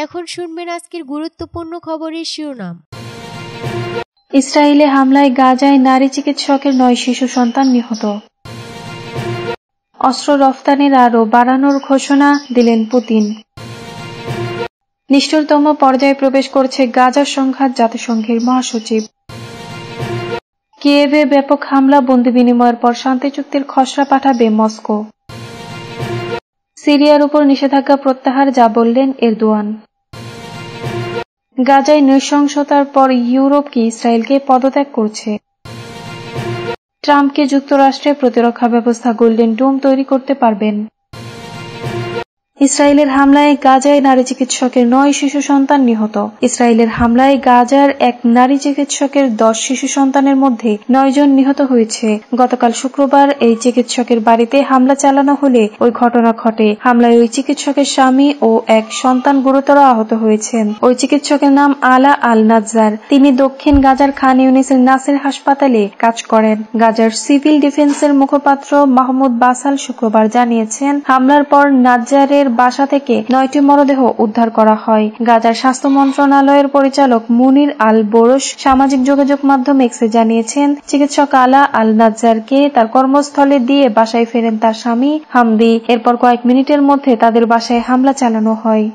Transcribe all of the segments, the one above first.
এখন শুনবেন আজকের গুরুত্বপূর্ণ খবরের শিরোনাম। ইসরায়েলে হামলায় গাজায় নারী চিকিৎসকের 9 শিশু সন্তান নিহত। অস্ত্র রফতানির আরও বাড়ানোর ঘোষণা দিলেন পুতিন। নিষ্ঠুরতম পর্যায়ে প্রবেশ করছে গাজার সংঘাত, জাতিসংঘের মহাসচিব। কিয়েভে ব্যাপক হামলা, বন্দি বিনিময়ের পর শান্তি চুক্তির খসড়া পাঠাবে মস্কো। সিরিয়ার উপর নিষেধাজ্ঞা প্রত্যাহার, যা বললেন এরদোয়ান। গাজায় নৃশংসতার পর ইউরোপ কি ইসরায়েলকে পদত্যাগ করছে। ট্রাম্পকে যুক্তরাষ্ট্রে প্রতিরক্ষা ব্যবস্থা গোল্ডেন ডোম তৈরি করতে পারবেন। ইসরায়েলের হামলায় গাজায় নারী চিকিৎসকের 9 শিশু সন্তান নিহত। ইসরায়েলের হামলায় গাজার এক নারী চিকিৎসকের 10 শিশু সন্তানের মধ্যে 9 জন নিহত হয়েছে। গতকাল শুক্রবার এই চিকিৎসকের বাড়িতে হামলা চালানো হলে ওই ঘটনা ঘটে। হামলায় ওই চিকিৎসকের স্বামী ও এক সন্তান গুরুতর আহত হয়েছেন। ওই চিকিৎসকের নাম আলা আল নাজ্জার। তিনি দক্ষিণ গাজার খান ইউনিসের নাসির হাসপাতালে কাজ করেন। গাজার সিভিল ডিফেন্সের মুখপাত্র মাহমুদ বাসাল শুক্রবার জানিয়েছেন, হামলার পর নাজ্জারের বাসা থেকে 9টি মরদেহ উদ্ধার করা হয়। গাজার স্বাস্থ্য মন্ত্রণালয়ের পরিচালক মুনির আল বোরশ সামাজিক যোগাযোগ মাধ্যম এক্সে জানিয়েছেন, চিকিৎসক আলা আল নাজ্জারকে তার কর্মস্থলে দিয়ে বাসায় ফেরেন তার স্বামী হামদি। এরপর কয়েক মিনিটের মধ্যে তাদের বাসায় হামলা চালানো হয়।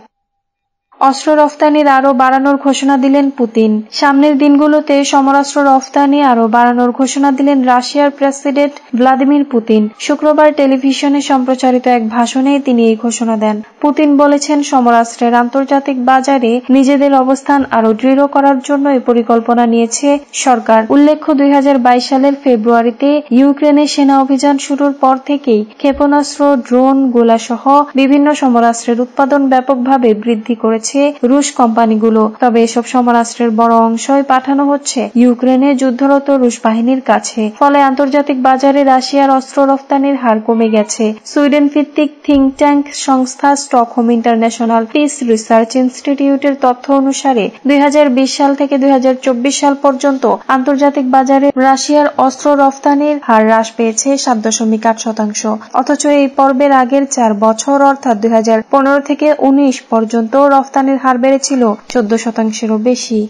অস্ত্র রফতানির আরও বাড়ানোর ঘোষণা দিলেন পুতিন। সামনের দিনগুলোতে সমরাস্ত্র রফতানি আরও বাড়ানোর ঘোষণা দিলেন রাশিয়ার প্রেসিডেন্ট ভ্লাদিমির পুতিন। শুক্রবার টেলিভিশনে সম্প্রচারিত এক ভাষণে তিনি এই ঘোষণা দেন। পুতিন বলেছেন, সমরাস্ত্রের আন্তর্জাতিক বাজারে নিজেদের অবস্থান আরও দৃঢ় করার জন্য এই পরিকল্পনা নিয়েছে সরকার। উল্লেখ্য, 2022 সালের ফেব্রুয়ারিতে ইউক্রেনে সেনা অভিযান শুরুর পর থেকেই ক্ষেপণাস্ত্র, ড্রোন, গোলাসহ বিভিন্ন সমরাস্ত্রের উৎপাদন ব্যাপকভাবে বৃদ্ধি করেছে রুশ কোম্পানিগুলো। তবে এসব সমরাস্ত্রের বড় অংশই পাঠানো হচ্ছে ইউক্রেনে যুদ্ধরত রুশ বাহিনীর কাছে। ফলে আন্তর্জাতিক বাজারে রাশিয়ার অস্ত্র রফতানির হার কমে গেছে। সুইডেন ভিত্তিক থিঙ্ক ট্যাঙ্ক সংস্থা স্টকহোম ইন্টারন্যাশনাল পিস রিসার্চ ইনস্টিটিউটের তথ্য অনুসারে 2020 সাল থেকে 2024 সাল পর্যন্ত আন্তর্জাতিক বাজারে রাশিয়ার অস্ত্র রফতানির হার হ্রাস পেয়েছে 7.8%। অথচ এই পর্বের আগের 4 বছর অর্থাৎ 2015 থেকে 19 পর্যন্ত রফতানির হার বেড়েছিল 14%-এরও বেশি।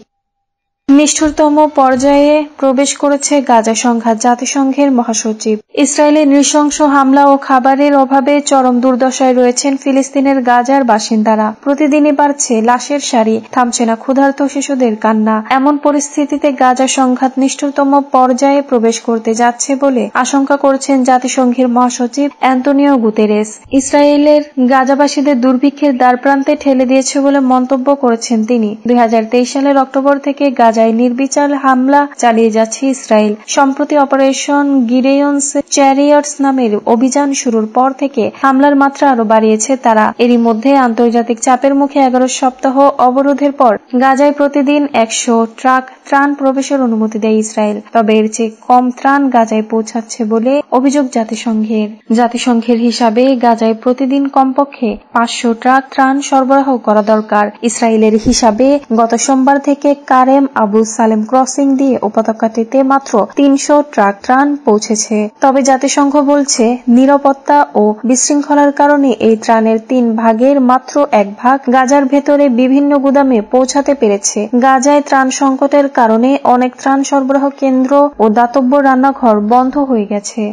নিষ্ঠুরতম পর্যায়ে প্রবেশ করেছে গাজা সংঘাত, জাতিসংঘের মহাসচিব। ইসরায়েলের নৃশংস হামলা ও খাবারের অভাবে চরম দুর্দশায় রয়েছেন ফিলিস্তিনের গাজার বাসিন্দারা। প্রতিদিনই বাড়ছে লাশের সারি, থামছে না ক্ষুধার্ত শিশুদের কান্না। এমন পরিস্থিতিতে গাজা সংঘাত নিষ্ঠুরতম পর্যায়ে প্রবেশ করতে যাচ্ছে বলে আশঙ্কা করছেন জাতিসংঘের মহাসচিব অ্যান্তোনিও গুতেরেস। ইসরায়েলের গাজাবাসীদের দুর্ভিক্ষের দ্বারপ্রান্তে ঠেলে দিয়েছে বলে মন্তব্য করেছেন তিনি। 2023 সালের অক্টোবর থেকে গাজায় নির্বিচার হামলা চালিয়ে যাচ্ছে ইসরায়েল। সম্প্রতি অপারেশন গিডেয়নস চ্যারিয়টস নামের অভিযান শুরুর পর থেকে হামলার মাত্রা আরো বাড়িয়েছে তারা। এরই মধ্যে আন্তর্জাতিক চাপের মুখে 11 সপ্তাহ অবরোধের পর গাজায় প্রতিদিন 100 ট্রাক ত্রাণ প্রবেশের অনুমতি দেয় ইসরায়েল। তবে এর চেয়ে কম ত্রাণ গাজায় পৌঁছাচ্ছে বলে অভিযোগ জাতিসংঘের হিসাবে গাজায় প্রতিদিন কমপক্ষে 500 ট্রাক ত্রাণ সরবরাহ করা দরকার। ইসরায়েলের হিসাবে গত সোমবার থেকে কারেম আবু সালেম ক্রসিং দিয়ে উপত্যকাটিতে মাত্র 300 ট্রাক ত্রাণ পৌঁছেছে। তবে জাতিসংঘ বলছে, নিরাপত্তা ও বিশৃঙ্খলার কারণে এই ত্রাণের 3 ভাগের মাত্র 1 ভাগ গাজার ভেতরে বিভিন্ন গুদামে পৌঁছাতে পেরেছে। গাজায় ত্রাণ সংকটের কারণে অনেক ত্রাণ সরবরাহ কেন্দ্র ও দাতব্য রান্নাঘর বন্ধ হয়ে গেছে।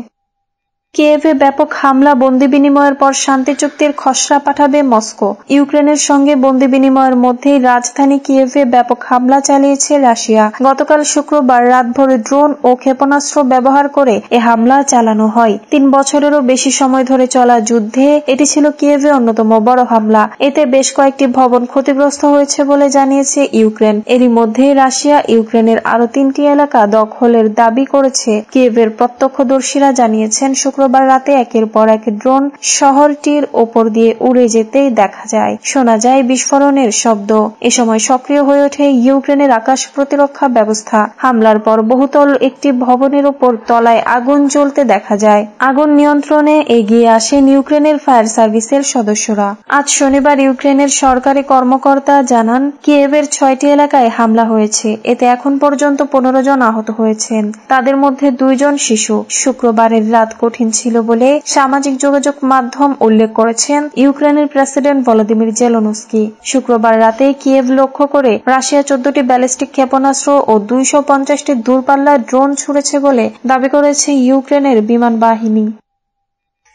কিয়েভে ব্যাপক হামলা, বন্দি বিনিময়ের পর শান্তি চুক্তির খসড়া পাঠাবে মস্কো। ইউক্রেনের সঙ্গে বন্দি বিনিময়ের মধ্যেই রাজধানী কিয়েভে ব্যাপক হামলা চালিয়েছে রাশিয়া। গতকাল শুক্রবার রাতভর ড্রোন ও ক্ষেপণাস্ত্র ব্যবহার করে এ হামলা চালানো হয়। 3 বছরেরও বেশি সময় ধরে চলা যুদ্ধে এটি ছিল কিয়েভে অন্যতম বড় হামলা। এতে বেশ কয়েকটি ভবন ক্ষতিগ্রস্ত হয়েছে বলে জানিয়েছে ইউক্রেন। এরই মধ্যে রাশিয়া ইউক্রেনের আরো 3টি এলাকা দখলের দাবি করেছে। কিয়েভের প্রত্যক্ষদর্শীরা জানিয়েছেন, শুক্রবার রাতে একের পর এক ড্রোন শহরটির ওপর দিয়ে উড়ে যেতে দেখা যায়। শোনা যায় বিস্ফোরণের শব্দ। এ সময় সক্রিয় হয়ে ওঠে ইউক্রেনের আকাশ প্রতিরক্ষা ব্যবস্থা। হামলার পর বহুতল একটি ভবনের উপর তলায় আগুন জ্বলতে দেখা যায়। আগুন নিয়ন্ত্রণে এগিয়ে আসেন ইউক্রেনের ফায়ার সার্ভিসের সদস্যরা। আজ শনিবার ইউক্রেনের সরকারি কর্মকর্তা জানান, কিয়েভের 6টি এলাকায় হামলা হয়েছে। এতে এখন পর্যন্ত 15 জন আহত হয়েছেন। তাদের মধ্যে 2 জন শিশু। শুক্রবারের রাত কঠিন ছিল বলে সামাজিক যোগাযোগ মাধ্যম উল্লেখ করেছেন ইউক্রেনের প্রেসিডেন্ট ভলোদিমির জেলেনস্কি। শুক্রবার রাতে কিয়েভ লক্ষ্য করে রাশিয়া 14টি ব্যালিস্টিক ক্ষেপণাস্ত্র ও 250টি দূরপাল্লার ড্রোন ছুড়েছে বলে দাবি করেছে ইউক্রেনের বিমান বাহিনী।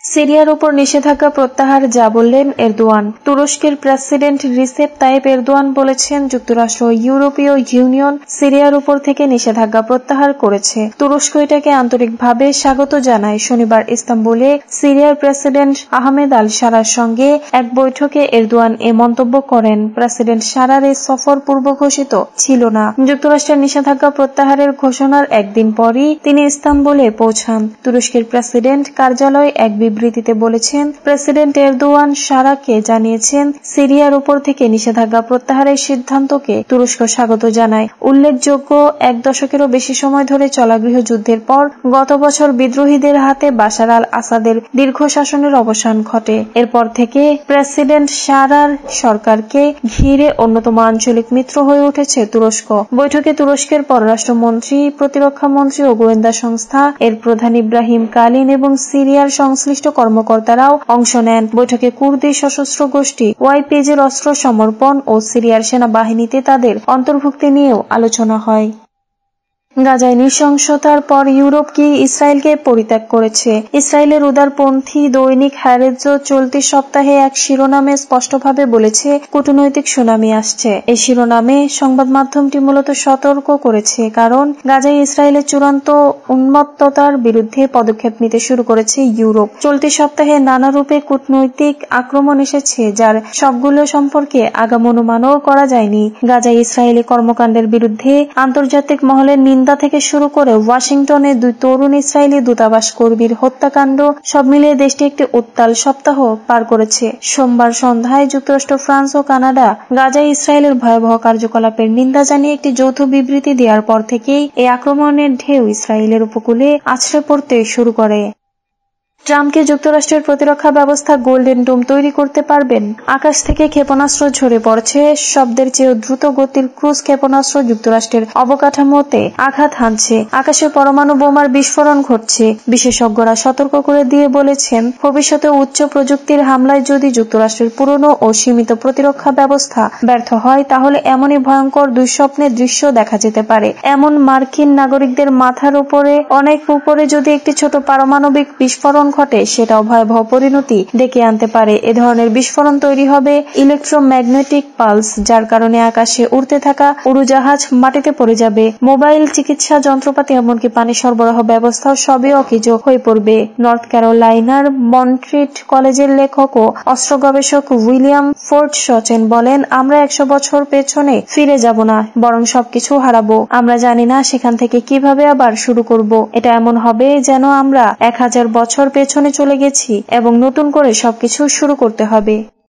সিরিয়ার উপর নিষেধাজ্ঞা প্রত্যাহার যা বললেন এরদোয়ান। তুরস্কের প্রেসিডেন্ট রিসেপ তাইপ এরদোয়ান বলেছেন যুক্তরাষ্ট্র ও ইউরোপীয় ইউনিয়ন সিরিয়ার উপর থেকে নিষেধাজ্ঞা প্রত্যাহার করেছে। তুরস্ক এটাকে আন্তরিকভাবে স্বাগত জানায়। শনিবার ইস্তাম্বুলে সিরিয়ার প্রেসিডেন্ট আহমেদ আল সারার সঙ্গে এক বৈঠকে এরদোয়ান এ মন্তব্য করেন। প্রেসিডেন্ট সারার এই সফর পূর্ব ঘোষিত ছিল না। যুক্তরাষ্ট্রের নিষেধাজ্ঞা প্রত্যাহারের ঘোষণার একদিন পরই তিনি ইস্তাম্বুলে পৌঁছান। তুরস্কের প্রেসিডেন্ট কার্যালয় এক বিবৃতিতে বলেছেন, প্রেসিডেন্ট এরদোয়ান সারাকে জানিয়েছেন সিরিয়ার উপর থেকে নিষেধাজ্ঞা প্রত্যাহারের সিদ্ধান্তকে তুরস্ক স্বাগত জানায়। উল্লেখযোগ্য, 1 দশকেরও বেশি সময় ধরে চলা গৃহযুদ্ধের পর গত বছর বিদ্রোহীদের হাতে বাশার আল আসাদের দীর্ঘ শাসনের অবসান ঘটে। এরপর থেকে প্রেসিডেন্ট সারার সরকারকে ঘিরে অন্যতম আঞ্চলিক মিত্র হয়ে উঠেছে তুরস্ক। বৈঠকে তুরস্কের পররাষ্ট্রমন্ত্রী, প্রতিরক্ষা মন্ত্রী ও গোয়েন্দা সংস্থা এর প্রধান ইব্রাহিম কালিন এবং সিরিয়ার সংশ্লিষ্ট কর্মকর্তারাও অংশ নেন। বৈঠকে কুর্দি সশস্ত্র গোষ্ঠী ওয়াইপিজির অস্ত্র সমর্পণ ও সিরিয়ার সেনাবাহিনীতে তাদের অন্তর্ভুক্তি নিয়েও আলোচনা হয়। গাজায় নৃশংসতার পর ইউরোপ কি ইসরায়েলকে পরিত্যাগ করেছে? ইসরায়েলের উদারপন্থী দৈনিক হ্যারেজ চলতি সপ্তাহে এক শিরোনামে স্পষ্টভাবে বলেছে কূটনৈতিক সুনামি আসছে। এই শিরোনামে সংবাদ মাধ্যমটি মূলত সতর্ক করেছে, কারণ গাজায় ইসরায়েলের চূড়ান্ত উন্মত্ততার বিরুদ্ধে পদক্ষেপ নিতে শুরু করেছে ইউরোপ। চলতি সপ্তাহে নানা রূপে কূটনৈতিক আক্রমণ এসেছে, যার সবগুলো সম্পর্কে আগাম অনুমানও করা যায়নি। গাজায় ইসরায়েলি কর্মকাণ্ডের বিরুদ্ধে আন্তর্জাতিক মহলের নিন্দা থেকে শুরু করে ওয়াশিংটনে 2 তরুণ ইসরায়েলি দূতাবাস কর্মীর হত্যাকাণ্ড, সব মিলিয়ে দেশটি একটি উত্তাল সপ্তাহ পার করেছে। সোমবার সন্ধ্যায় যুক্তরাষ্ট্র, ফ্রান্স ও কানাডা গাজায় ইসরায়েলের ভয়াবহ কার্যকলাপের নিন্দা জানিয়ে একটি যৌথ বিবৃতি দেওয়ার পর থেকেই এই আক্রমণের ঢেউ ইসরায়েলের উপকূলে আছড়ে পড়তে শুরু করে। ট্রাম্পকে যুক্তরাষ্ট্রের প্রতিরক্ষা ব্যবস্থা গোল্ডেন ডোম তৈরি করতে পারবেন? আকাশ থেকে ক্ষেপণাস্ত্র ঝরে পড়ছে। শব্দের চেয়েও দ্রুত গতির ক্রুজ ক্ষেপণাস্ত্র যুক্তরাষ্ট্রের অবকাঠামোতে আঘাত হানছে। আকাশে পরমাণু বোমার বিস্ফোরণ ঘটছে। বিশেষজ্ঞরা সতর্ক করে দিয়ে বলেছেন, ভবিষ্যতে উচ্চ প্রযুক্তির হামলায় যদি যুক্তরাষ্ট্রের পুরনো ও সীমিত প্রতিরক্ষা ব্যবস্থা ব্যর্থ হয়, তাহলে এমনই ভয়ঙ্কর দুঃস্বপ্নের দৃশ্য দেখা যেতে পারে। এমন মার্কিন নাগরিকদের মাথার উপরে অনেক উপরে যদি একটি ছোট পারমাণবিক বিস্ফোরণ ঘটে, সেটাও ভয়াবহ পরিণতি ডেকে আনতে পারে। এ ধরনের বিস্ফোরণ তৈরি হবে ইলেকট্রোম্যাগনেটিক পালস, যার কারণে আকাশে উড়তে থাকা উড়োজাহাজ মাটিতে পড়ে যাবে। মোবাইল, চিকিৎসা যন্ত্রপাতি, এমনকি পানি সরবরাহ ব্যবস্থাও সবই অকেজো হয়ে পড়বে। নর্থ ক্যারোলাইনার মন্ট্রিট কলেজের লেখক ও অস্ত্র গবেষক উইলিয়াম ফোর্ড সচেন বলেন, আমরা 100 বছর পেছনে ফিরে যাব না, বরং সবকিছু হারাবো। আমরা জানি না সেখান থেকে কিভাবে আবার শুরু করব। এটা এমন হবে যেন আমরা 1000 বছর পেছনে চলে গেছি এবং নতুন করে সবকিছু শুরু করতে হবে।